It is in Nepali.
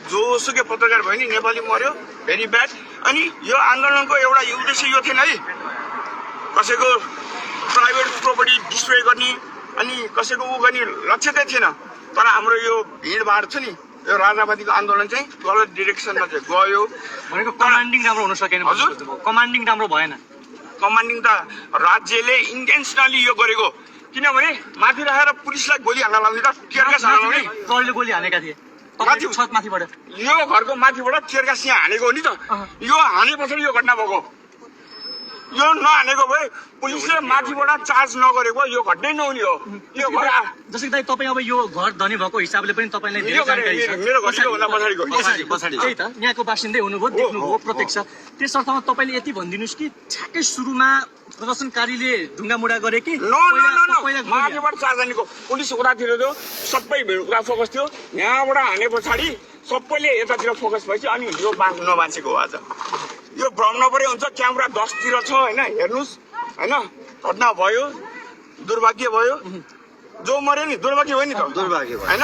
जोसुकै पत्रकार भयो नि नेपाली मर्यो भेरी ब्याड। अनि यो आन्दोलनको एउटा उद्देश्य यो थिएन है कसैको प्राइभेट प्रपर्टी डिस्ट्रोय गर्ने अनि कसैको ऊ गर्ने लक्ष्य चाहिँ थिएन। तर हाम्रो यो भिडभाड छ नि यो राजावादीको आन्दोलन चाहिँ गलत डिरेक्सनमा चाहिँ गयो भनेको कमान्डिङ राम्रो हुन सकेन। हजुर कमान्डिङ राम्रो भएन। कमान्डिङ त राज्यले इन्टेन्सनली यो गरेको किनभने माथि राखेर पुलिसलाई गोली हाल्न लाउने त टियर ग्यास हाल्न लाउने प्रहरीले गोली हानेका थिए माथि छत माथिबाट यो घरको माथिबाट टियर ग्यास यहाँ हानेको हो नि त। यो हाने पछाडि यो घटना भएको। यो नहानेको भए पुलिसले माथिबाट चार्ज नगरेको यो घटनै नहुने हो। यो घर जस्तै कि दाइ तपाईँ अब यो घर धनी भएको हिसाबले पनि तपाईँलाई धेरै जानकारी छ। मेरो घर योभन्दा पछाडिको त्यही त यहाँको बासिन्दै हुनुभयो देख्नुभयो प्रत्यक्ष। त्यस अर्थमा तपाईँले यति भनिदिनुहोस् कि ठ्याक्कै सुरुमा प्रदर्शनकारीले ढुङ्गामुढा गरे कि माथिबाट चार्ज हानेको पुलिस उतातिर थियो सबै उता फोकस थियो यहाँबाट हाने पछाडि सबैले यतातिर फोकस भएपछि अनि यो नबाँचेको हो। आज यो भ्रम नपरे हुन्छ क्यामेरा 10तिर छ होइन हेर्नुहोस् होइन घटना भयो दुर्भाग्य भयो जो मर्यो नि दुर्भाग्य भयो नि त दुर्भाग्य होइन।